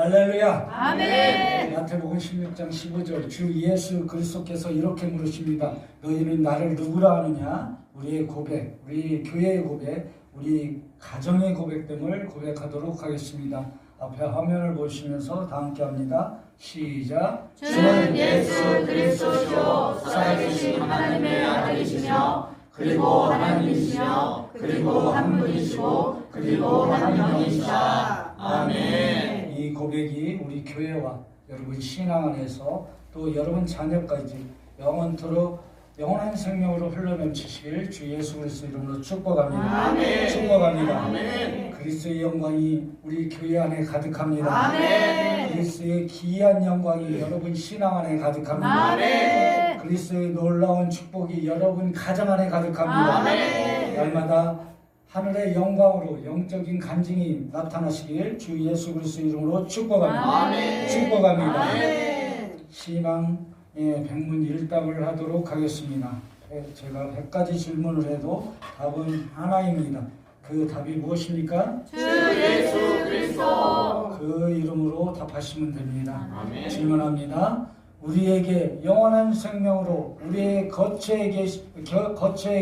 할렐루야. 아멘. 마태복음 16장 15절 주 예수 그리스도께서 이렇게 물으십니다. 너희는 나를 누구라 하느냐? 우리의 고백, 우리 교회의 고백, 우리 가정의 고백됨을 고백하도록 하겠습니다. 앞에 화면을 보시면서 다 함께 합니다. 시작. 주는 예수 그리스도시요 살아계신 하나님의 아들이시며 그리고 하나님이시며 그리고 한 분이시고 그리고 한 영이시다. 아멘. 이 고백이 우리 교회와 여러분 신앙 안에서 또 여러분 자녀까지 영원토록 영원한 생명으로 흘러넘치시길 주 예수 그리스도 이름으로 축복합니다. 아멘. 축복합니다. 아멘. 그리스도의 영광이 우리 교회 안에 가득합니다. 아멘. 그리스도의 귀한 영광이 여러분 신앙 안에 가득합니다. 아멘. 그리스도의 놀라운 축복이 여러분 가정 안에 가득합니다. 아멘. 날마다 하늘의 영광으로 영적인 간증이 나타나시길 주 예수 그리스도 이름으로 축복합니다. 아멘. 축복합니다. 아멘. 신앙 백문일답을 하도록 하겠습니다. 제가 100가지 질문을 해도 답은 하나입니다. 그 답이 무엇입니까? 주 예수 그리스도. 그 이름으로 답하시면 됩니다. 아멘. 질문합니다. 우리에게 영원한 생명으로 우리의 거처에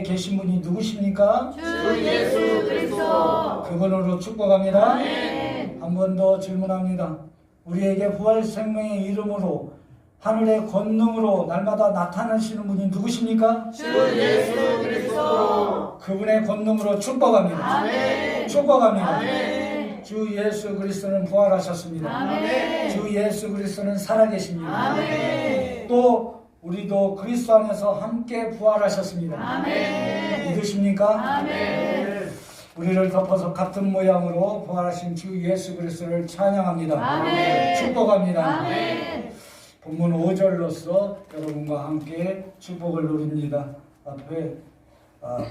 계신 분이 누구십니까? 주 예수 그리스도. 그분으로 축복합니다. 아멘. 한 번 더 질문합니다. 우리에게 부활 생명의 이름으로 하늘의 권능으로 날마다 나타나시는 분이 누구십니까? 주 예수 그리스도. 그분의 권능으로 축복합니다. 아멘. 축복합니다. 아멘. 주 예수 그리스도는 부활하셨습니다. 아멘. 주 예수 그리스도는 살아계십니다. 아멘. 또 우리도 그리스도 안에서 함께 부활하셨습니다. 아멘. 믿으십니까? 아멘. 우리를 덮어서 같은 모양으로 부활하신 주 예수 그리스도를 찬양합니다. 아멘. 축복합니다. 아멘. 본문 5절로서 여러분과 함께 축복을 누립니다. 앞에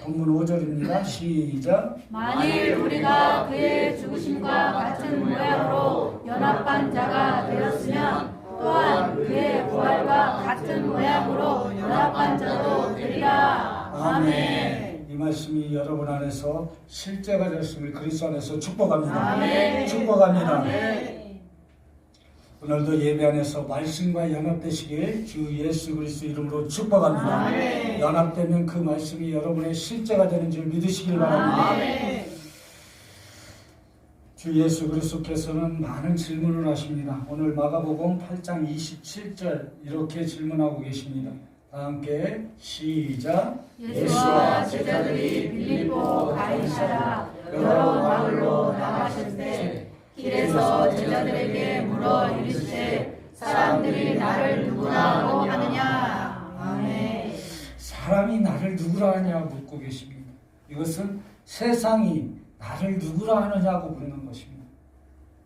본문 5절입니다. 시작. 만일 우리가 그의 죽으심과 같은 모양으로 연합한 자가 되었으면 또한 그의 부활과 같은 모양으로 연합한 자도 되리라. 아멘. 이 말씀이 여러분 안에서 실제가 되었음을 그리스도 안에서 축복합니다. 아멘. 축복합니다. 아멘. 오늘도 예배 안에서 말씀과 연합되시길 주 예수 그리스도 이름으로 축복합니다. 아멘. 연합되면 그 말씀이 여러분의 실제가 되는 줄 믿으시길 바랍니다. 아멘. 주 예수 그리스도께서는 많은 질문을 하십니다. 오늘 마가복음 8장 27절 이렇게 질문하고 계십니다. 다 함께 시작. 예수와 제자들이 빌립보 가이사랴 여러 마을로 나가실 때 길에서 제자들에게 물어 이르시되 사람들이 나를 누구라고 하느냐. 아멘. 사람이 나를 누구라 하냐 묻고 계십니다. 이것은 세상이 나를 누구라 하느냐고 묻는 것입니다.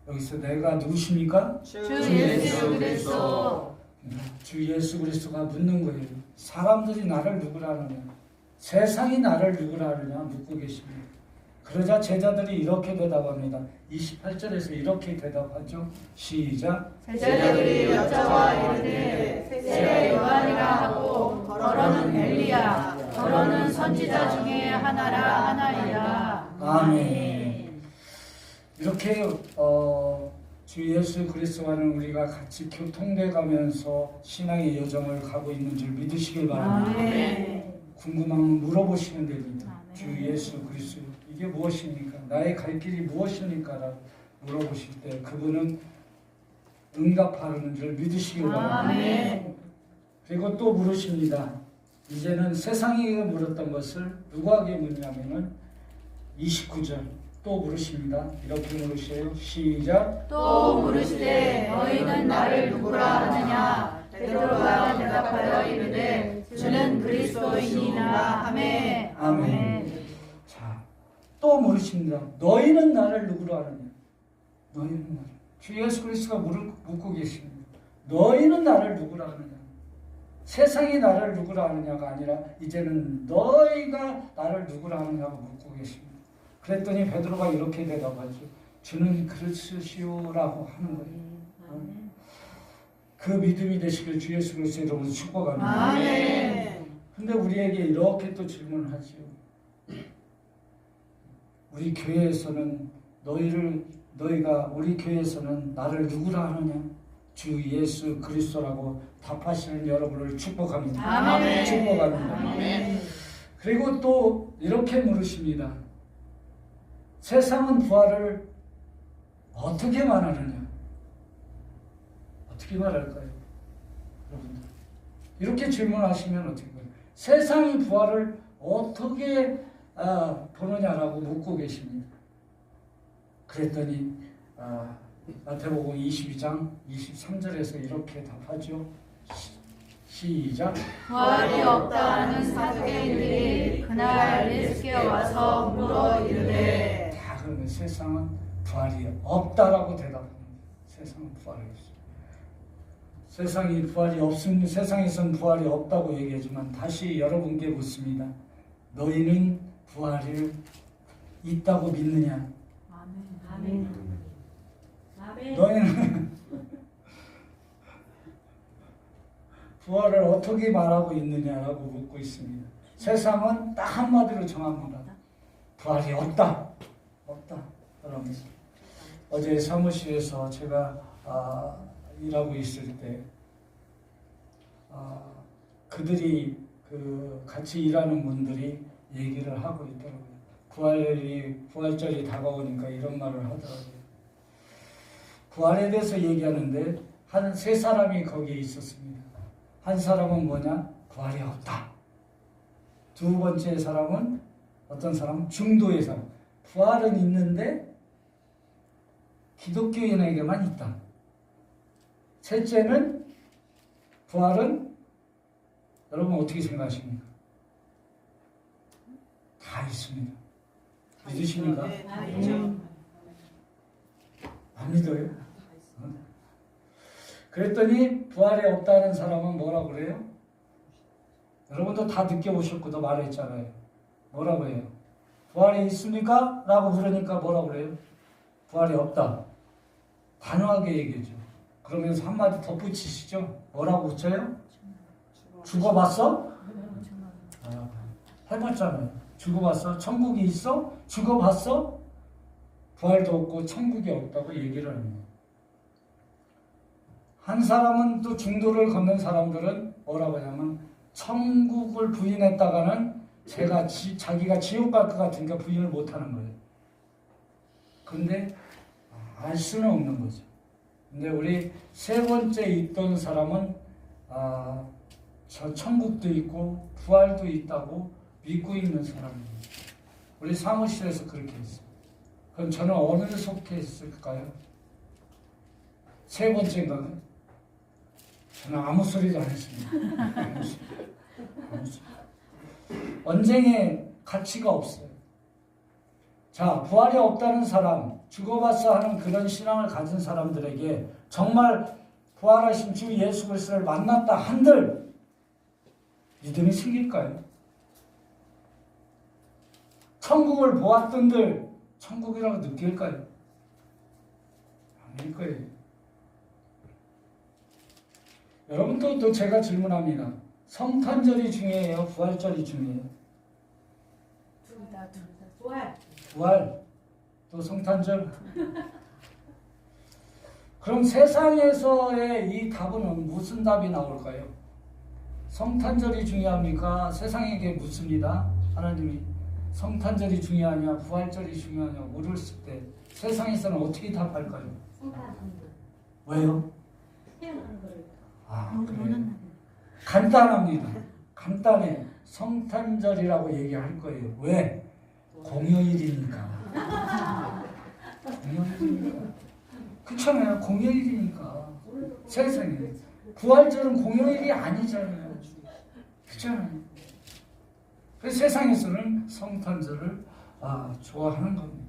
여기서 내가 누구십니까? 주 예수 그리스도. 주 예수 그리스도가 묻는 거예요. 사람들이 나를 누구라 하느냐, 세상이 나를 누구라 하느냐 묻고 계십니다. 그러자 제자들이 이렇게 대답합니다. 28절에서 이렇게 대답하죠. 시작. 제자들이 여자와 이르되 세례 요한이라 하고 더러는 엘리야 더러는 선지자 중에 하나라 하나이라. 아멘. 이렇게 주 예수 그리스도와는 우리가 같이 교통돼 가면서 신앙의 여정을 가고 있는 줄 믿으시길 바랍니다. 아멘. 궁금하면 물어보시면 됩니다. 아멘. 주 예수 그리스도 이게 무엇입니까? 나의 갈 길이 무엇입니까? 라고 물어보실 때 그분은 응답하는 줄 믿으시길 바랍니다. 아멘. 그리고 또 물으십니다. 이제는 세상이 물었던 것을 누구에게 묻냐면은 29절 또 물으십니다. 이렇게 물으세요. 시작. 또 물으시되 너희는 나를 누구라 하느냐. 베드로가 대답하여 이르되 주는 그리스도이니라. 아멘. 아멘. 자, 또 물으십니다. 너희는 나를 누구로 하느냐? 너희는 나를. 주 예수 그리스도가 묻고 계십니다. 너희는 나를 누구로 하느냐? 세상이 나를 누구로 하느냐가 아니라 이제는 너희가 나를 누구로 하느냐고 묻고 계십니다. 그랬더니 베드로가 이렇게 대답하죠. 주는 그리스도시오라고 하는 거예요. 그 믿음이 되시길 주 예수 그리스도의 이름으로 축복합니다. 아멘. 근데 우리에게 이렇게 또 질문을 하죠. 우리 교회에서는 너희를 너희가 우리 교회에서는 나를 누구라 하느냐? 주 예수 그리스도라고 답하시는 여러분을 축복합니다. 아멘. 축복합니다. 아멘. 그리고 또 이렇게 물으십니다. 세상은 부활을 어떻게 말하느냐? 어떻게 말할까요? 여러분들 이렇게 질문하시면 어떻게 해요? 세상이 부활을 어떻게 보느냐라고 묻고 계십니다. 그랬더니 마태복음 22장 23절에서 이렇게 답하죠. 시작. 부활이 없다는 사두개인들이 그날 예수께 와서 물어 이르되 다 그러면 세상은 부활이 없다라고 대답합니다. 세상은 부활이 없어요. 세상이 부활이 없으면 세상에선 부활이 없다고 얘기하지만 다시 여러분께 묻습니다. 너희는 부활이 있다고 믿느냐? 아멘. 너희는 부활을 어떻게 말하고 있느냐라고 묻고 있습니다. 세상은 딱 한마디로 정합니다. 부활이 없다. 없다. 그러면서 어제 사무실에서 제가 일하고 있을 때 그들이 같이 일하는 분들이 얘기를 하고 있더라고요. 부활절이 다가오니까 이런 말을 하더라고요. 부활에 대해서 얘기하는데 한 세 사람이 거기에 있었습니다. 한 사람은 뭐냐? 부활이 없다. 두 번째 사람은 어떤 사람? 중도의 사람. 부활은 있는데 기독교인에게만 있다. 셋째는 부활은 여러분 어떻게 생각하십니까? 다 있습니다. 믿으십니까? 안 믿어요? 그랬더니 부활이 없다는 사람은 뭐라고 그래요? 여러분도 다 느껴보셨고 말했잖아요. 뭐라고 해요? 부활이 있습니까? 라고 물으니까 뭐라고 그래요? 부활이 없다. 단호하게 얘기해줘. 그러면서 한마디 덧붙이시죠? 뭐라고 붙여요? 죽어봤어? 해봤잖아요. 죽어봤어? 천국이 있어? 죽어봤어? 부활도 없고 천국이 없다고 얘기를 합니다. 한 사람은 또 중도를 걷는 사람들은 뭐라고 하냐면 천국을 부인했다가는 자기가 지옥 갈 것 같으니까 부인을 못하는 거예요. 근데 알 수는 없는 거죠. 근데 우리 세 번째 있던 사람은 저 천국도 있고 부활도 있다고 믿고 있는 사람입니다. 우리 사무실에서 그렇게 했어요. 그럼 저는 어느 속해 있을까요? 세 번째인가요? 저는 아무 소리도 안 했습니다. 아무 소리. 언쟁의 가치가 없어요. 자, 부활이 없다는 사람, 죽어봤어 하는 그런 신앙을 가진 사람들에게 정말 부활하신 주 예수 그리스도를 만났다 한들 믿음이 생길까요? 천국을 보았던들 천국이라고 느낄까요? 아닐 거예요. 여러분도 또 제가 질문합니다. 성탄절이 중요해요? 부활절이 중요해요? 부활. 또 성탄절. 그럼 세상에서의 이 답은 무슨 답이 나올까요? 성탄절이 중요합니까? 세상에게 묻습니다. 하나님이 성탄절이 중요하냐 부활절이 중요하냐 물었을 때 세상에서는 어떻게 답할까요? 왜요? 그래요. 간단합니다. 간단해. 성탄절이라고 얘기할 거예요. 왜? 공휴일이니까. 공휴일이니까. 그렇잖아요. 공휴일이니까. 세상에. 부활절은 공휴일이 아니잖아요. 그렇잖아요. 그래서 세상에서는 성탄절을 좋아하는 겁니다.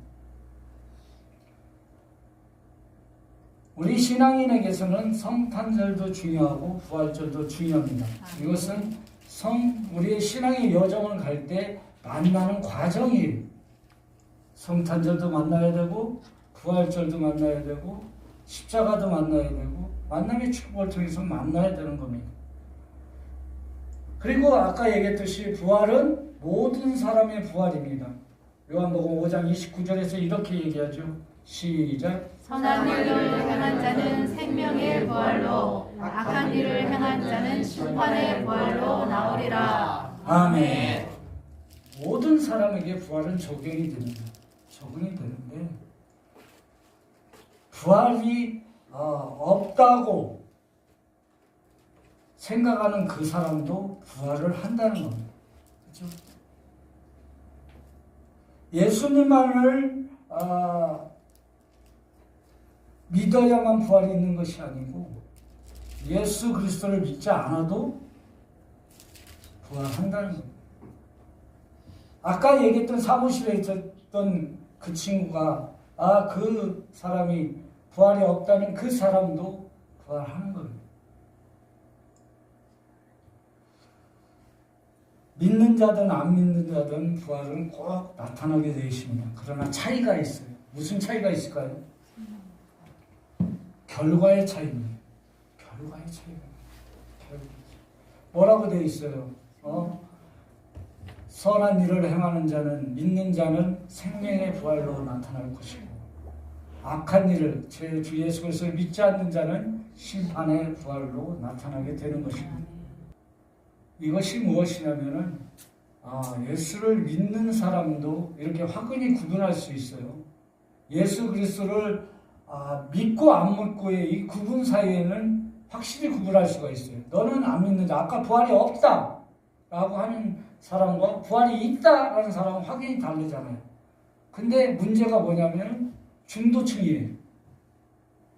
우리 신앙인에게서는 성탄절도 중요하고 부활절도 중요합니다. 이것은 우리의 신앙의 여정을 갈 때 만나는 과정이에요. 성탄절도 만나야 되고 부활절도 만나야 되고 십자가도 만나야 되고 만남의 축복을 통해서 만나야 되는 겁니다. 그리고 아까 얘기했듯이 부활은 모든 사람의 부활입니다. 요한복음 5장 29절에서 이렇게 얘기하죠. 시작. 선한 일을 행한 자는 생명의 부활로, 악한 일을 행한 자는 심판의 부활로 나오리라. 아멘. 모든 사람에게 부활은 적용이 됩니다. 적용이 되는데 부활이 없다고 생각하는 그 사람도 부활을 한다는 겁니다. 그렇죠? 예수님만을 믿어야만 부활이 있는 것이 아니고 예수 그리스도를 믿지 않아도 부활한다는 겁니다. 아까 얘기했던 사무실에 있었던 그 친구가 그 사람이 부활이 없다는 그 사람도 부활하는 겁니다. 믿는 자든 안 믿는 자든 부활은 꼭 나타나게 되어 있습니다. 그러나 차이가 있어요. 무슨 차이가 있을까요? 결과의 차이입니다. 결과의 차이가. 뭐라고 되어 있어요? 선한 일을 행하는 자는, 믿는 자는 생명의 부활로 나타날 것이고, 악한 일을, 주 예수 그리스도를 믿지 않는 자는 심판의 부활로 나타나게 되는 것입니다. 이것이 무엇이냐면은 예수를 믿는 사람도 이렇게 화끈히 구분할 수 있어요. 예수 그리스도를 믿고 안 믿고의 이 구분 사이에는 확실히 구분할 수가 있어요. 너는 안 믿는 자, 아까 부활이 없다 라고 하는 사람과 부활이 있다 라는 사람은 확연히 다르잖아요. 근데 문제가 뭐냐면 중도층이에요.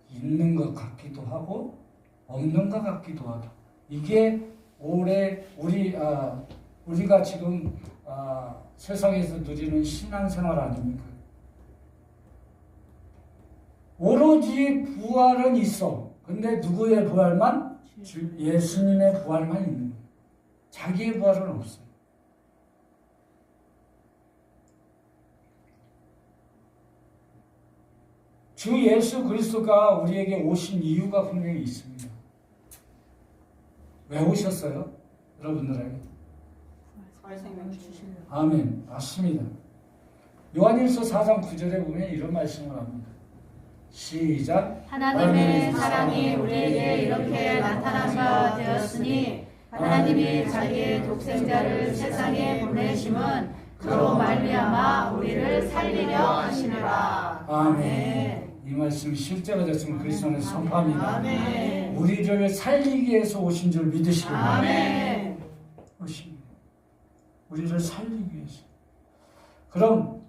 있는 것 같기도 하고 없는 것 같기도 하다. 이게 올해 우리가 지금 세상에서 누리는 신앙생활 아닙니까? 오로지 부활은 있어. 근데 누구의 부활만? 예수님의 부활만 있는 거예요. 자기의 부활은 없어요. 주 예수 그리스도가 우리에게 오신 이유가 분명히 있습니다. 왜 오셨어요? 여러분들에게. 아멘. 맞습니다. 요한일서 4장 9절에 보면 이런 말씀을 합니다. 시작. 하나님의 사랑이 우리에게 이렇게 나타난 바 되었으니 하나님이 자기의 독생자를 세상에 보내심은 그로 말미암아 우리를 살리려 하시느라. 아멘. 이 말씀이 실제가 됐으면 그리스도 안에서 선포합니다. 아멘. 우리를 살리기 위해서 오신 줄 믿으시기 바랍니다. 아멘. 오십니다. 우리를 살리기 위해서. 그럼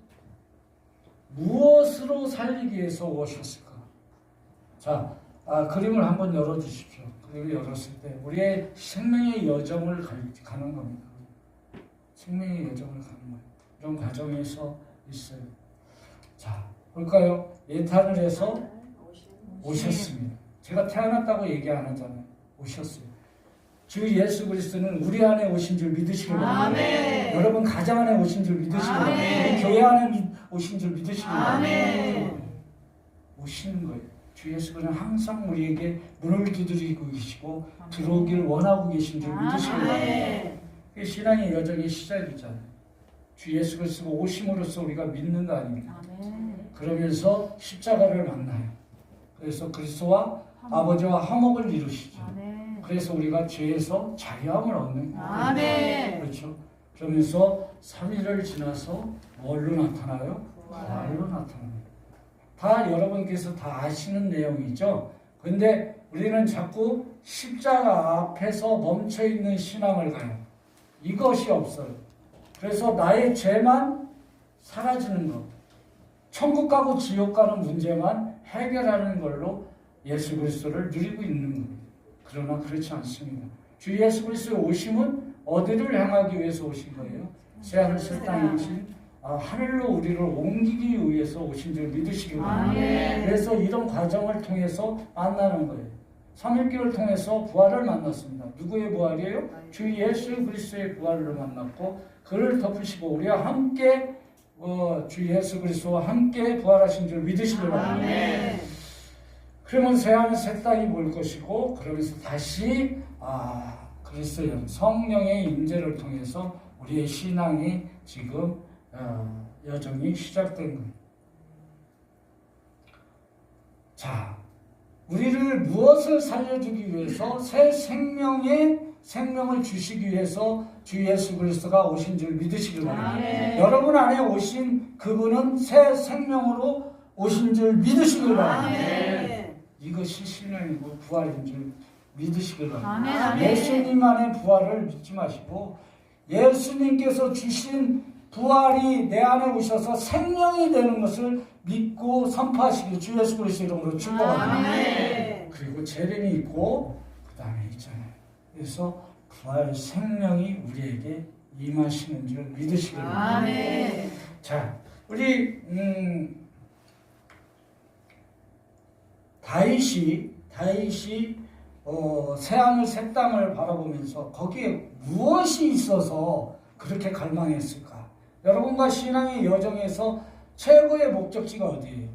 무엇으로 살리기 위해서 오셨을까? 자, 그림을 한번 열어주십시오. 그림을 열었을 때 우리의 생명의 여정을 가는 겁니다. 생명의 여정을 가는 거예요. 이런 과정에서 있어요. 자, 볼까요? 예탄을 해서 오셨습니다. 제가 태어났다고 얘기 안 하잖아요. 오셨어요. 주 예수 그리스도는 우리 안에 오신 줄 믿으시기 바랍니다. 여러분 가정 안에 오신 줄 믿으시기 바랍니다. 교회 안에 오신 줄 믿으시기 바랍니다. 오시는 거예요. 주 예수는 항상 우리에게 문을 두드리고 계시고 들어오길 원하고 계신 줄 믿으시기 바랍니다. 신앙의 여정의 시작이잖아요. 주 예수 그리스도가 오심으로써 우리가 믿는 거 아닙니까? 그러면서 십자가를 만나요. 그래서 그리스도와 아버지와 화목을 이루시죠. 그래서 우리가 죄에서 자유함을 얻는 거예요. 그렇죠? 그러면서 3일을 지나서 뭘로 나타나요? 부활로 나타납니다. 다 여러분께서 다 아시는 내용이죠. 근데 우리는 자꾸 십자가 앞에서 멈춰있는 신앙을 가요. 이것이 없어요. 그래서 나의 죄만 사라지는 것, 천국 가고 지옥 가는 문제만 해결하는 걸로 예수 그리스도를 누리고 있는 겁니다. 그러나 그렇지 않습니다. 주 예수 그리스도의 오심은 어디를 향하기 위해서 오신 거예요? 새하늘 새 땅에 오신 하늘로 우리를 옮기기 위해서 오신 줄 믿으시기 바랍니다. 그래서 이런 과정을 통해서 만나는 거예요. 3일기를 통해서 부활을 만났습니다. 누구의 부활이에요? 주 예수 그리스도의 부활을 만났고 그를 덮으시고 우리와 함께 주 예수 그리스도와 함께 부활하신 줄 믿으시기 바랍니다. 그러면 새하늘 새 땅이 볼 것이고 그러면서 다시 그리스도의 성령의 임재를 통해서 우리의 신앙이 지금 여정이 시작된 거예요. 자, 우리를 무엇을 살려주기 위해서 새 생명을 주시기 위해서 주 예수 그리스도가 오신 줄 믿으시길 바랍니다. 여러분 안에 오신 그분은 새 생명으로 오신 줄 믿으시길 바랍니다. 이것이 신앙이고 부활인 줄 믿으시길 바랍니다. 예수님 안에 부활을 믿지 마시고 예수님께서 주신 부활이 내 안에 오셔서 생명이 되는 것을 믿고 선포하시길 주 예수 그리스도 이름으로 축복합니다. 그리고 재림이 있고 그 다음에 있잖아요. 그래서 부활 생명이 우리에게 임하시는 줄 믿으시길 바랍니다. 자, 우리 다윗이 새하늘 새 땅을 바라보면서 거기에 무엇이 있어서 그렇게 갈망했을까? 여러분과 신앙의 여정에서 최고의 목적지가 어디예요?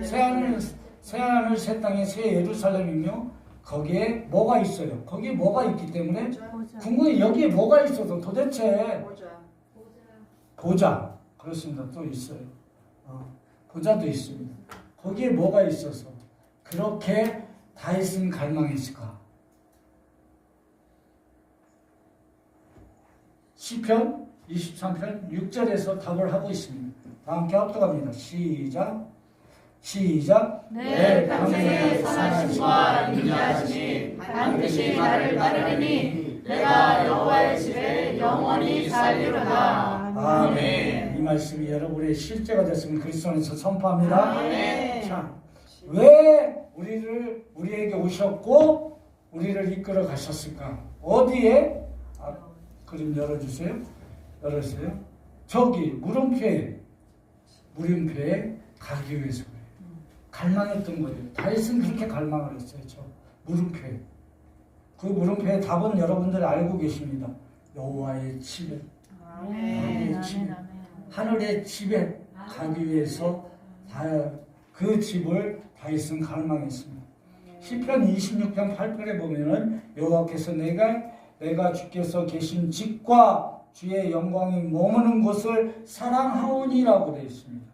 새하늘 새 땅의 새 예루살렘이며 거기에 뭐가 있어요? 거기에 뭐가 있기 때문에 궁극에 여기에 뭐가 있어서 도대체 보좌 그렇습니다. 또 있어요. 보좌도 있습니다. 거기에 뭐가 있어서 그렇게 다윗은 갈망했을까? 시편 23편 6절에서 답을 하고 있습니다. 다 함께 합독합니다. 시작. 내 평생의 선하심과 인자하심이 반드시 나를 따르리니 내가 여호와의 집에 영원히 살리로다. 아멘. 이 말씀이 여러분의 실제가 됐으면 그리스도 안에서 선포합니다. 아멘. 자, 왜 우리에게 오셨고 우리를 이끌어 가셨을까? 어디에? 그림 열어주세요. 열었어요. 저기 물음표에 가기 위해서 그래요. 갈망했던 거예요. 다윗은 그렇게 갈망을 했어요. 저 물음표에. 그 물음표의 답은 여러분들 알고 계십니다. 여호와의 집에. 하늘의 집에 가기 위해서 그 집을 다윗은 갈망했습니다. 시편 26편 8절에 보면은 여호와께서 내가 주께서 계신 집과 주의 영광이 머무는 곳을 사랑하오니라고 되어 있습니다.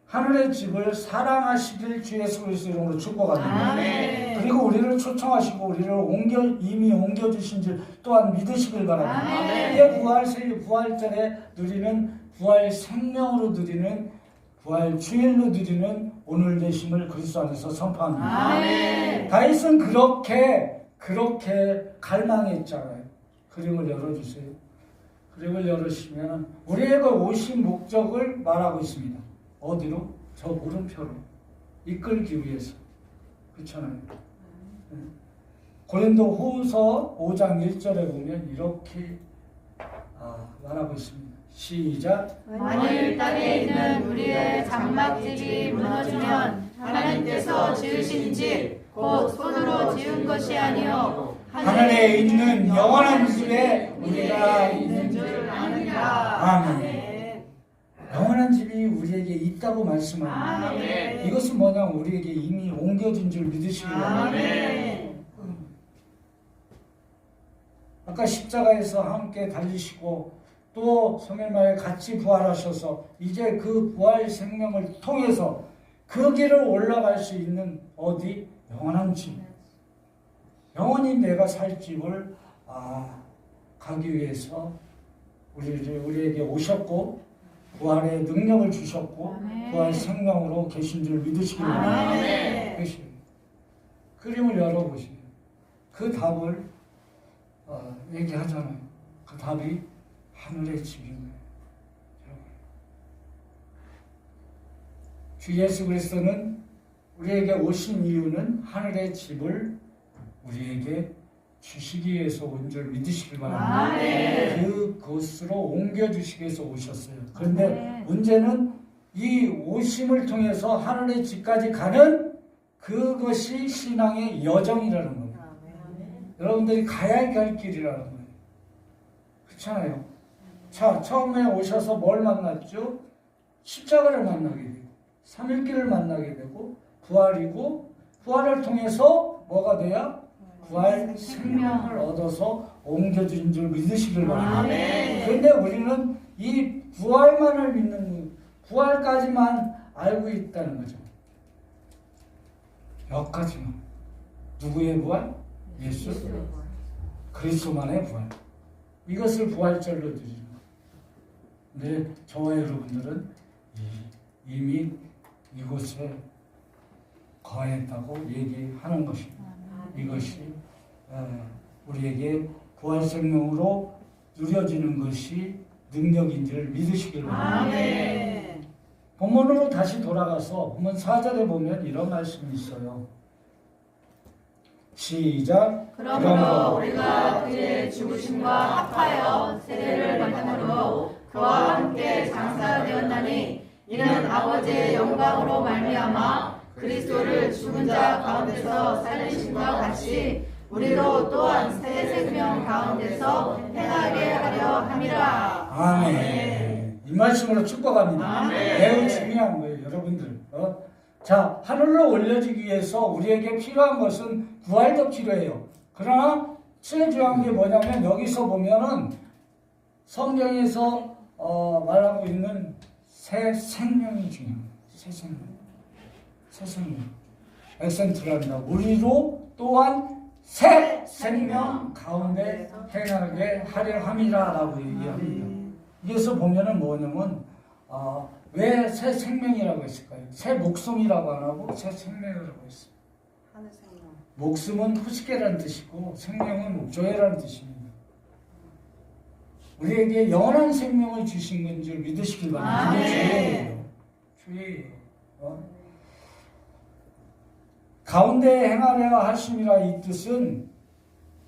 하늘의 집을 사랑하시길 주 예수 그리스도 이름으로 축복합니다. 그리고 우리를 초청하시고 우리를 이미 옮겨주신 줄 또한 믿으시길 바랍니다. 이게 부활절에 누리는 부활 생명으로 누리는 부활 주일로 누리는 오늘 되심을 그리스도 안에서 선포합니다. 다윗은 그렇게 갈망했잖아요. 그림을 열어주세요. 그림을 열으시면 우리에게 오신 목적을 말하고 있습니다. 어디로? 저 물음표로 이끌기 위해서. 그렇잖아요. 고린도 후서 5장 1절에 보면 이렇게 말하고 있습니다. 시작. 만일 땅에 있는 우리의 장막집이 무너지면 하나님께서 지으신 집 곧 손으로 지은 것이 아니요 하늘에 있는 영원한 집에 우리가 있는 줄 아느니라. 아멘. 영원한 집이 우리에게 있다고 말씀합니다. 이것은 뭐냐? 우리에게 이미 옮겨진 줄 믿으시기 바랍니다. 아까 십자가에서 함께 달리시고 또 성령님과 같이 부활하셔서 이제 그 부활 생명을 통해서 그 길을 올라갈 수 있는 어디? 영원한 집. 영원히 내가 살 집을 가기 위해서 우리에게 오셨고 부활의 능력을 주셨고 부활 생명으로 계신 줄 믿으시기 바랍니다. 그림을 열어보시면 그 답을 얘기하잖아요. 그 답이 하늘의 집인 거예요. 주 예수 그리스도는 우리에게 오신 이유는 하늘의 집을 우리에게 주시기 위해서 온 줄 믿으시길 바랍니다. 그곳으로 옮겨주시기 위해서 오셨어요. 그런데 문제는 이 오심을 통해서 하늘의 집까지 가는 그것이 신앙의 여정이라는 겁니다. 여러분들이 가야 할 길이라는 거예요. 그렇잖아요. 자, 처음에 오셔서 뭘 만났죠? 십자가를 만나게 되고 삼일길을 만나게 되고 부활이고 부활을 통해서 뭐가 돼야? 부활 생명을 얻어서 옮겨진 줄 믿으시길 바랍니다. 그런데 우리는 이 부활만을 믿는 부활까지만 알고 있다는 거죠. 몇 가지만. 누구의 부활? 예수 그리스도만의 부활. 이것을 부활절로 드리는 거예요. 근데 저와 여러분들은 이미 이곳에 거했다고 얘기하는 것입니다. 이것이 우리에게 부활생명으로 누려지는 것이 능력인 줄 믿으시길 바랍니다. 본문으로 다시 돌아가서 본문 4절에 보면 이런 말씀이 있어요. 시작. 그러므로 우리가 그의 죽으심과 합하여 세례를 받음으로 그와 함께 장사되었나니 이는 아버지의 영광으로 말미암아 그리스도를 죽은 자 가운데서 살리심과 같이 우리로 또한 새 생명 가운데서 행하게 하려 함이라. 아멘. 이 말씀으로 축복합니다. 매우 중요한 거예요, 여러분들. 자, 하늘로 올려지기 위해서 우리에게 필요한 것은 부활도 필요해요. 그러나 제일 중요한 게 뭐냐면 여기서 보면은 성경에서 말하고 있는 새 생명이 중요합니다. 새 생명. 새 생명. 액센트랍니다. 우리로 또한 새 생명 가운데 행하게 하려 함이라라고 얘기합니다. 여기서 보면은 뭐냐면 왜 새 생명이라고 했을까요? 새 목숨이라고 안 하고 새 생명이라고 했어요. 목숨은 후식계라는 뜻이고 생명은 조회라는 뜻입니다. 우리에게 영원한 생명을 주신 건 줄 믿으시길 바랍니다. 주예요. 주예요. 가운데 행하려 하심이라 이 뜻은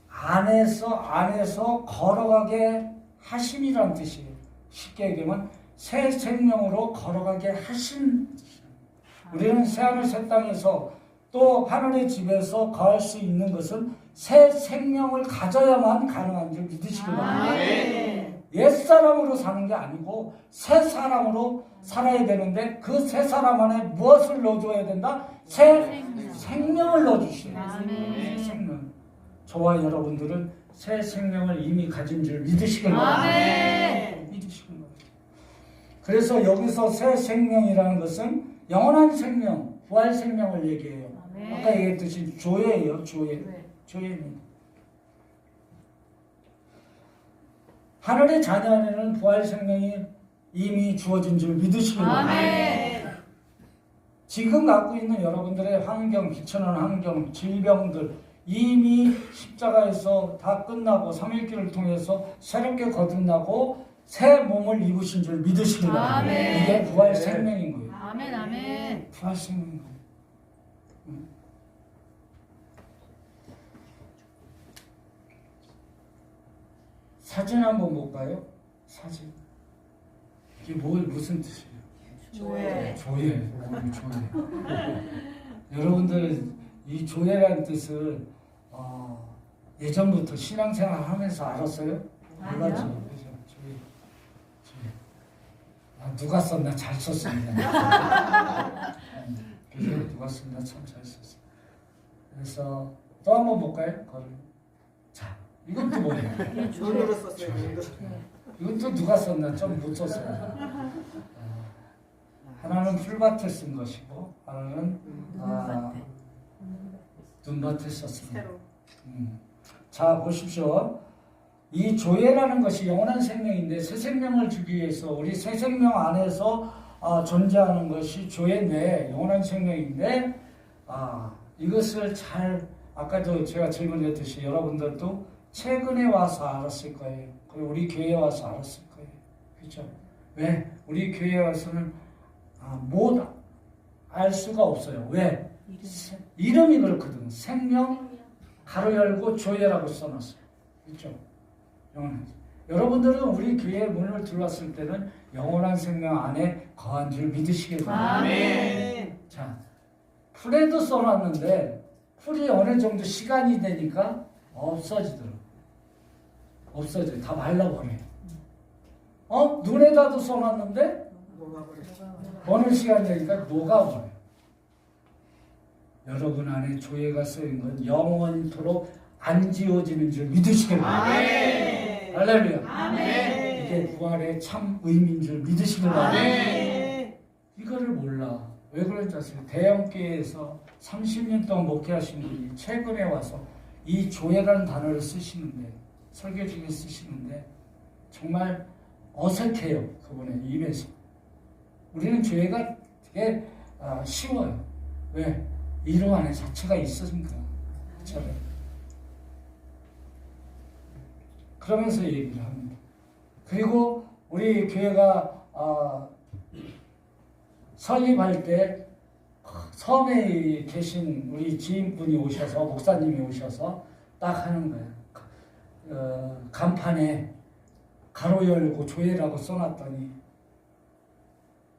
안에서 걸어가게 하심이란 뜻이에요. 쉽게 얘기하면 새 생명으로 걸어가게 하신 뜻이에요. 우리는 새하늘 새 땅에서 또 하늘의 집에서 거할 수 있는 것은 새 생명을 가져야만 가능한 줄 믿으시길 바랍니다. 옛사람으로 사는 게 아니고 새 사람으로 살아야 되는데 그 새 사람 안에 무엇을 넣어줘야 된다? 새 생명을 넣어주셔야 돼요. 새 생명. 저와 여러분들은 새 생명을 이미 가진 줄 믿으시길 바랍니다. 믿으시길 바랍니다. 그래서 여기서 새 생명이라는 것은 영원한 생명, 부활 생명을 얘기해요. 아까 얘기했듯이 조예예요. 조예입니다. 하늘의 자녀 안에는 부활 생명이 이미 주어진 줄 믿으시길 바랍니다. 지금 갖고 있는 여러분들의 환경, 비천한 환경, 질병들 이미 십자가에서 다 끝나고 3일길을 통해서 새롭게 거듭나고 새 몸을 입으신 줄 믿으시길 바랍니다. 이게 부활 생명인 거예요. 아멘. 부활 생명인 거예요. 사진 한번 볼까요? 사진. 이게 무슨 뜻이에요? 조예. 여러분들 이 조예라는 뜻을 예전부터 신앙생활 하면서 알았어요? 몰랐죠? 조예. 누가 썼나 잘 썼습니다. 그래서 누가 썼나 참 잘 썼어요. 그래서 또 한번 볼까요? 자, 이것도 뭐예요? 조류로 썼어요. 이것도 누가 썼나 좀 못 썼어요. 하나는 풀밭에 쓴 것이고 하나는 눈밭에 썼습니다. 자, 보십시오. 이 조예라는 것이 영원한 생명인데 새 생명을 주기 위해서 우리 새 생명 안에서 존재하는 것이 조예인데 영원한 생명인데 이것을 잘 아까도 제가 질문했듯이 여러분들도 최근에 와서 알았을 거예요. 그리고 우리 교회에 와서 알았을 거예요. 그렇죠? 왜? 우리 교회에 와서는 못 알 수가 없어요. 왜? 이름이 그렇거든. 생명 가로 열고 조예라고 써놨어요. 그렇죠? 영원한. 여러분들은 우리 교회의 문을 들어왔을 때는 영원한 생명 안에 거한 줄 믿으시길 바랍니다. 자, 풀에도 써놨는데 풀이 어느 정도 시간이 되니까 없어지더라고요. 없어져요. 다 말라버려요. 눈에다도 써놨는데 어느 시간이 되니까 녹아버려요. 여러분 안에 조예가 쓰인 건 영원토록 안 지워지는 줄 믿으시길 바랍니다. 할렐루야. 이게 부활의 참 의미인 줄 믿으시길 바랍니다. 이거를 몰라. 왜 그런지 아세요? 대형교회에서 30년 동안 목회하신 분이 최근에 와서 이 교회라는 단어를 쓰시는데, 설교 중에 쓰시는데 정말 어색해요. 그분의 입에서. 우리는 교회가 되게 쉬워요. 왜? 이름 안에 자체가 있으니까. 그렇죠? 그러면서 얘기를 합니다. 그리고 우리 교회가 설립할 때 섬에 계신 우리 지인분이 오셔서, 목사님이 오셔서 딱 하는 거예요. 간판에 가로 열고 조회라고 써놨더니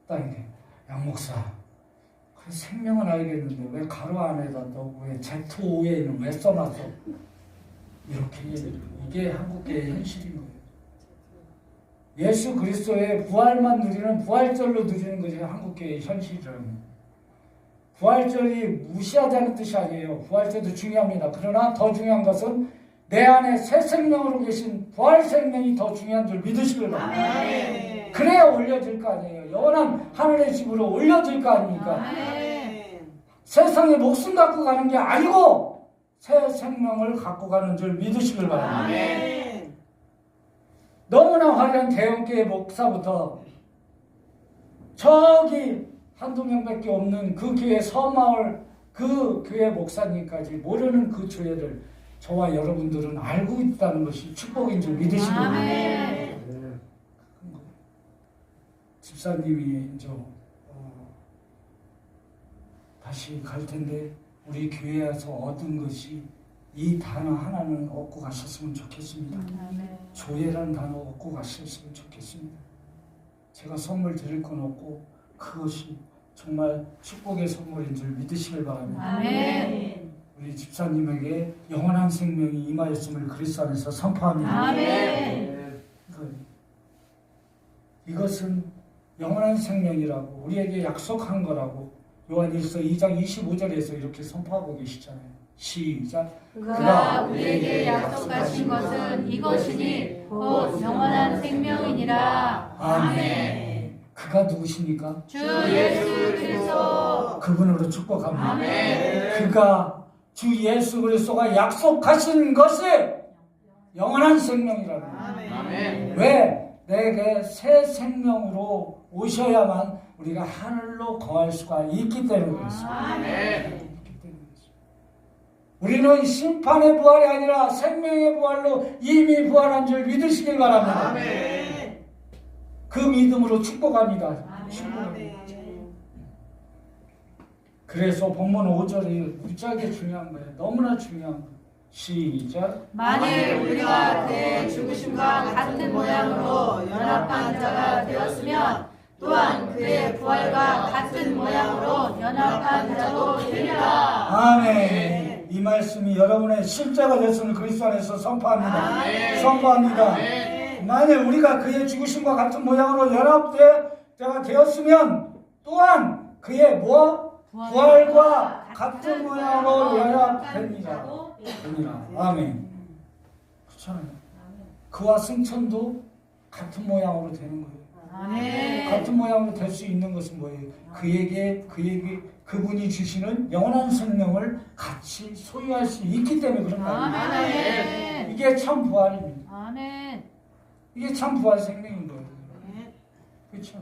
딱 이렇게, 양 목사, 그 생명은 알겠는데 왜 가로 안에다 넣고 왜 Z5에는 왜 써놨어? 이렇게. 이게 한국교회의 현실인 거예요. 예수 그리스도의 부활만 누리는, 부활절로 누리는 것이 한국교회의 현실이라는. 부활절이 무시하자는 뜻이 아니에요. 부활절도 중요합니다. 그러나 더 중요한 것은 내 안에 새 생명으로 계신 부활 생명이 더 중요한 줄 믿으시길 바랍니다. 그래야 올려질 거 아니에요. 영원한 하늘의 집으로 올려질 거 아닙니까? 세상에 목숨 갖고 가는 게 아니고 새 생명을 갖고 가는 줄 믿으시길 바랍니다. 너무나 화려한 대형교회 목사부터 저기 한두 명밖에 없는 그 교회 서마을 그 교회 목사님까지 모르는 그 교회를 저와 여러분들은 알고 있다는 것이 축복인 줄 믿으시길 바랍니다. 집사님이 이제 다시 갈 텐데 우리 교회에서 얻은 것이 이 단어 하나는 얻고 가셨으면 좋겠습니다. 조회라는 단어 얻고 가셨으면 좋겠습니다. 제가 선물 드릴 건 없고 그것이 정말 축복의 선물인 줄 믿으시길 바랍니다. 우리 집사님에게 영원한 생명이 임하였음을 그리스도 안에서 선포합니다. 이것은 영원한 생명이라고 우리에게 약속한 거라고 요한일서 2장 25절에서 이렇게 선포하고 계시잖아요. 시작. 그가 우리에게 약속하신 것은 이것이니 곧 영원한 생명이니라. 아멘. 그가 누구십니까? 주 예수 그리스도. 그분으로 축복합니다. 아멘. 그가 주 예수 그리스도가 약속하신 것이 영원한 생명이라고. 아멘. 왜? 내게 새 생명으로 오셔야만 우리가 하늘로 거할 수가 있기 때문에 그렇습니다. 아멘. 우리는 심판의 부활이 아니라 생명의 부활로 이미 부활한 줄 믿으시길 바랍니다. 아멘. 그 믿음으로 축복합니다. 아멘. 그래서 본문 5절이 무지하게 중요한 거예요. 너무나 중요한 거예요. 시작. 만일 우리가 그의 죽으심과 같은 모양으로 연합한 자가 되었으면 또한 그의 부활과 같은 모양으로 연합한 자도 되리라. 아멘. 이 말씀이 여러분의 실제가 됐음을 그리스도 안에서 선포합니다. 아멘. 선포합니다. 아멘. 만일 우리가 그의 죽으심과 같은 모양으로 연합자가 되었으면 또한 그의 부활과 같은 모양으로 연합됩니다. 아멘. 그렇잖아요. 그와 승천도 같은 모양으로 되는 거예요. 아멘. 같은 모양으로 될 수 있는 것은 뭐예요? 그분이 주시는 영원한 생명을 같이 소유할 수 있기 때문에 그런 거 아닙니까? 아멘. 이게 참 부활입니다. 아멘. 이게 참 부활 생명인 거예요. 그렇죠?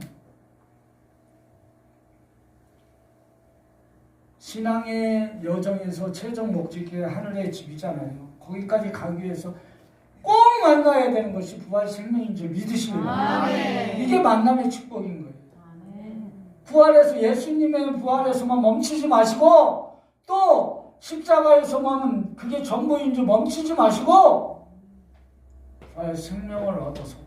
신앙의 여정에서 최종 목적이 하늘의 집이잖아요. 거기까지 가기 위해서 꼭 만나야 되는 것이 부활 생명인 줄 믿으시는 거예요. 이게 만남의 축복인 거예요. 부활에서 예수님의 부활에서만 멈추지 마시고 또 십자가에서만 그게 전부인 줄 멈추지 마시고 부활 생명을 얻어서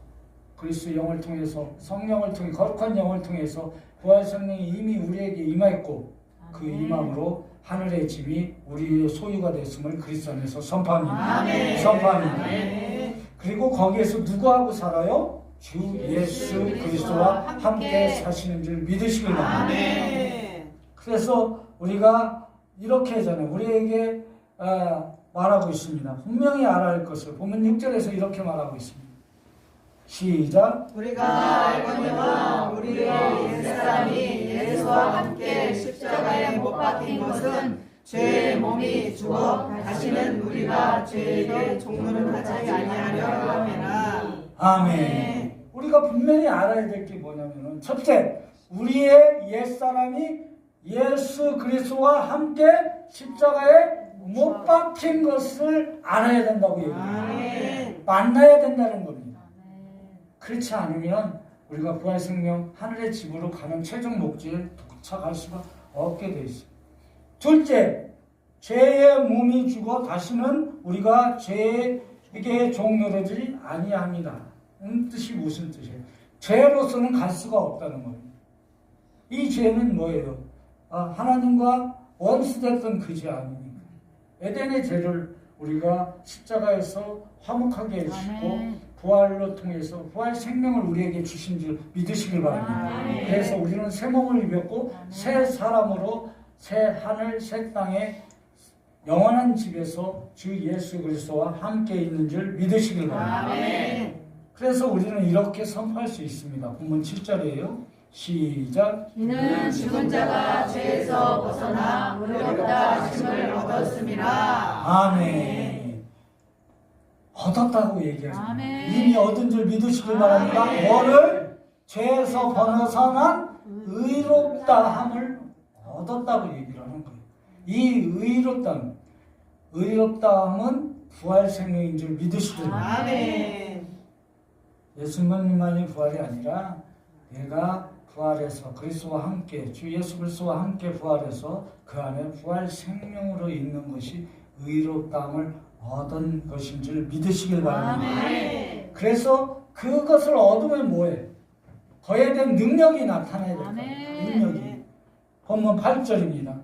그리스도 영을 통해서 성령을 통해 거룩한 영을 통해서 부활 생명이 이미 우리에게 임하였고 그 임함으로 하늘의 집이 우리의 소유가 됐음을 그리스도 안에서 선포합니다. 아멘. 선포합니다. 아멘. 그리고 거기에서 누구하고 살아요? 주 예수 그리스도와 함께 사시는 줄 믿으시길 바랍니다. 아멘. 그래서 우리가 이렇게 하잖아요. 우리에게 말하고 있습니다. 분명히 알아야 할 것을 보면 6절에서 이렇게 말하고 있습니다. 시작. 우리가 알거니와 우리의 옛사람이 예수와 함께 십자가에 못 박힌 것은 죄의 몸이 죽어 다시는 우리가 죄에게 종로를 하지 아니하려 함이라. 아멘. 우리가 분명히 알아야 될 게 뭐냐면은 첫째, 우리의 옛사람이 예수 그리스도와 함께 십자가에 못 박힌 것을 알아야 된다고 얘기해요. 아멘. 만나야 된다는 겁니다. 그렇지 않으면 우리가 부활생명 하늘의 집으로 가는 최종 목적에 도착할 수가 없게 돼 있어요. 둘째, 죄의 몸이 죽어 다시는 우리가 죄에게 종노릇이 아니합니다. 뜻이 무슨 뜻이에요? 죄로서는 갈 수가 없다는 겁니다. 이 죄는 뭐예요? 하나님과 원수됐던 그 죄 아닙니까? 에덴의 죄를 우리가 십자가에서 화목하게 해주시고 부활로 통해서 부활 생명을 우리에게 주신 줄 믿으시길 바랍니다. 그래서 우리는 새 몸을 입었고 새 사람으로 새 하늘 새 땅에 영원한 집에서 주 예수 그리스도와 함께 있는 줄 믿으시길 바랍니다. 그래서 우리는 이렇게 선포할 수 있습니다. 본문 7절이에요. 시작. 이는 죽은 자가 죄에서 벗어나 의롭다 하심을 얻었습니다. 아멘. 얻었다고 얘기하죠. 아멘. 이미 얻은 줄 믿으시길 바랍니다. 뭐를? 죄에서 벗어난 의롭다함을 얻었다고 얘기를 하는 거예요. 이 의롭다함은 부활 생명인 줄 믿으시길 바랍니다. 아멘. 예수님만이 부활이 아니라 내가 부활해서 그리스도와 함께 주 예수 그리스도와 함께 부활해서 그 안에 부활 생명으로 있는 것이 의롭다함을 얻은 것인 줄 믿으시길 바랍니다. 그래서 그것을 얻으면 뭐해? 거기에 대한 능력이 나타나야 될 거예요. 능력이. 본문 8절입니다.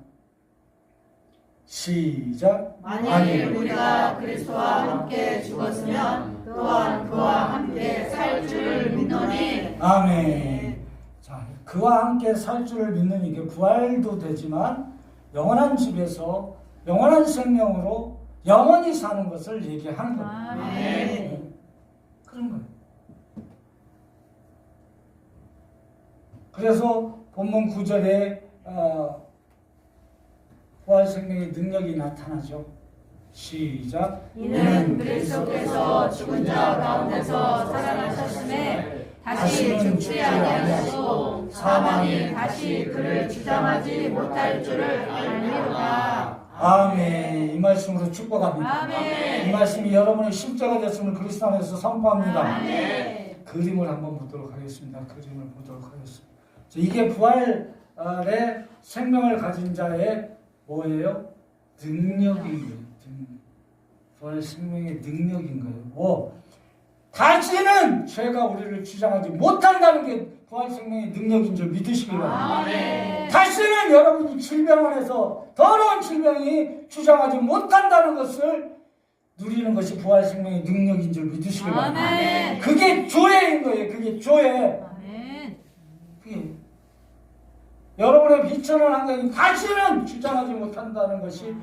시작. 만일 우리가 그리스도와 함께 죽었으면 또한 그와 함께 살 줄을 믿노니. 아멘. 자, 그와 함께 살 줄을 믿는 이게 부활도 되지만 영원한 집에서 영원한 생명으로 영원히 사는 것을 얘기하는 겁니다. 아멘. 그런 거예요. 그래서 본문 9절에 부활 생명의 능력이 나타나죠. 시작. 이는 그리스도께서 죽은 자 가운데서 살아나셨음에 다시 죽지 아니하시고 사망이 다시 그를 주장하지 못할 줄을 알미로다. 아멘. 이 말씀으로 축복합니다. 아멘. 이 말씀이 여러분의 십자가 됐음을 그리스도 안에서 선포합니다. 아멘. 그림을 한번 보도록 하겠습니다. 그림을 보도록 하겠습니다. 자, 이게 부활의 생명을 가진 자의 뭐예요? 능력인 거예요. 부활 생명의 능력인 거예요. 다시는 죄가 우리를 주장하지 못한다는 게 부활 생명의 능력인 줄 믿으시기 바랍니다. 다시는 여러분이 질병 안에서 더러운 질병이 주장하지 못한다는 것을 누리는 것이 부활 생명의 능력인 줄 믿으시기 바랍니다. 그게 조회인 거예요. 그게 조회. 그게 여러분의 비천한 환경이 다시는 주장하지 못한다는 것이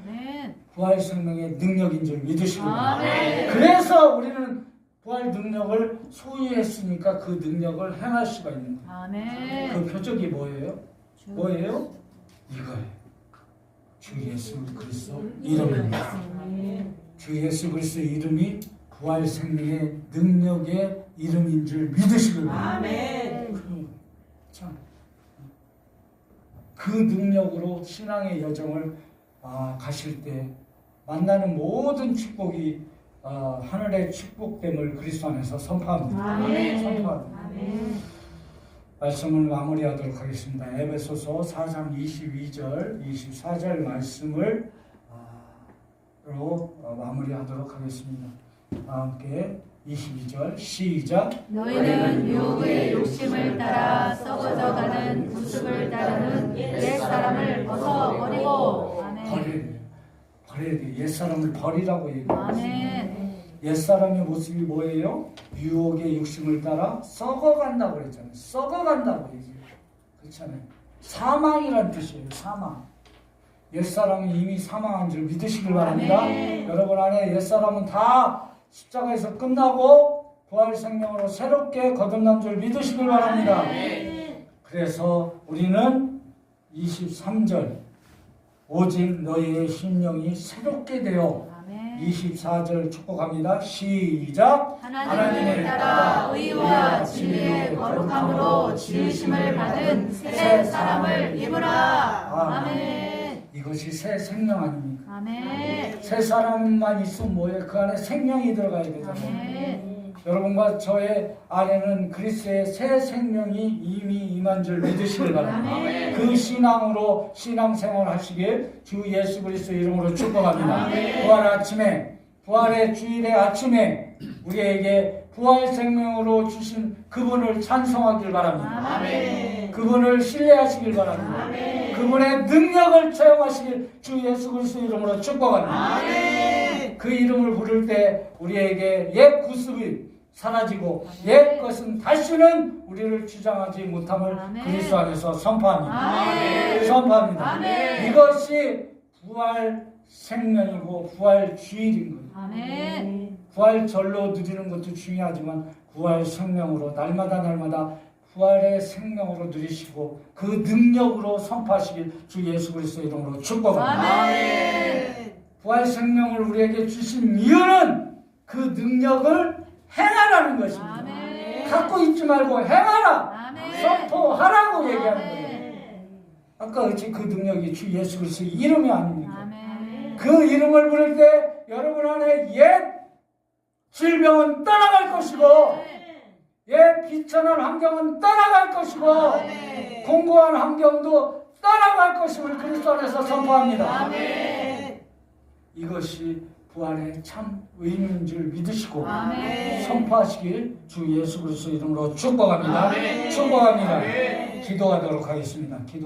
부활 생명의 능력인 줄 믿으시기 바랍니다. 그래서 우리는 부활 능력을 소유했으니까 그 능력을 행할 수가 있는 거예요. 그 표적이 뭐예요? 뭐예요? 이거예요. 주 예수 그리스도 이름입니다. 주 예수 그리스도 이름이 부활 생명의 능력의 이름인 줄 믿으시길 바랍니다. 참, 그 능력으로 신앙의 여정을 가실 때 만나는 모든 축복이 하늘의 축복됨을 그리스도 안에서 선포합니다. 선포합니다. 말씀을 마무리하도록 하겠습니다. 에베소서 4장 22절, 24절 말씀을 마무리하도록 하겠습니다. 함께 22절 시작. 너희는 유혹의 욕심을 따라 썩어져가는 구습을 따르는 옛사람을 벗어버리고. 버려야 돼. 옛사람을 버리라고 얘기해요. 아멘. 옛사람의 모습이 뭐예요? 유혹의 욕심을 따라 썩어간다고 그랬잖아요. 썩어간다고 얘기해요. 그렇잖아요. 사망이란 뜻이에요. 사망. 옛사람은 이미 사망한 줄 믿으시길 바랍니다. 아멘. 여러분 안에 옛사람은 다 십자가에서 끝나고 부활 생명으로 새롭게 거듭난 줄 믿으시길 바랍니다. 그래서 우리는 23절 오직 너희의 심령이 새롭게 되어 아멘. 24절 축복합니다. 시작. 하나님을 따라 의와 진리의 거룩함으로 지으심을 받은 새 사람을 입으라. 아멘. 이것이 새 생명 아닙니까? 아멘. 새 사람만 있으면 뭐예요? 그 안에 생명이 들어가야 되잖아요. 아멘. 여러분과 저의 안에는 그리스도의 새 생명이 이미 임한 줄 믿으시길 바랍니다. 아멘. 그 신앙으로 신앙생활 하시길 주 예수 그리스도 이름으로 축복합니다. 아멘. 부활 아침에, 부활의 주일의 아침에 우리에게 부활 생명으로 주신 그분을 찬송하길 바랍니다. 아멘. 그분을 신뢰하시길 바랍니다. 아멘. 그분의 능력을 체험하시길 주 예수 그리스도 이름으로 축복합니다. 아멘. 그 이름을 부를 때 우리에게 옛 구습이 사라지고 옛 것은 다시는 우리를 주장하지 못함을 아멘. 그리스도 안에서 선포합니다. 아멘. 선포합니다. 아멘. 이것이 부활 생명이고 부활 주일인 거예요. 아멘. 부활절로 누리는 것도 중요하지만 부활 생명으로 날마다 부활의 생명으로 누리시고 그 능력으로 선포하시길 주 예수 그리스도 이름으로 축복합니다. 아멘. 부활 생명을 우리에게 주신 이유는 그 능력을 행하라는 것입니다. 아멘. 갖고 있지 말고 행하라. 아멘. 선포하라고 얘기하는 거예요. 아멘. 아까 그 능력이 주 예수 그리스도 이름이 아닙니까? 아멘. 그 이름을 부를 때 여러분 안에 옛 질병은 떠나갈 것이고 옛 비천한 환경은 떠나갈 것이고 아멘. 공고한 환경도 떠나갈 것임을 그리스도 안에서 선포합니다. 아멘. 이것이 부활의 참 의미인 줄 믿으시고 아멘. 선포하시길 주 예수 그리스도 이름으로 축복합니다. 아멘. 축복합니다. 아멘. 기도하도록 하겠습니다. 기도.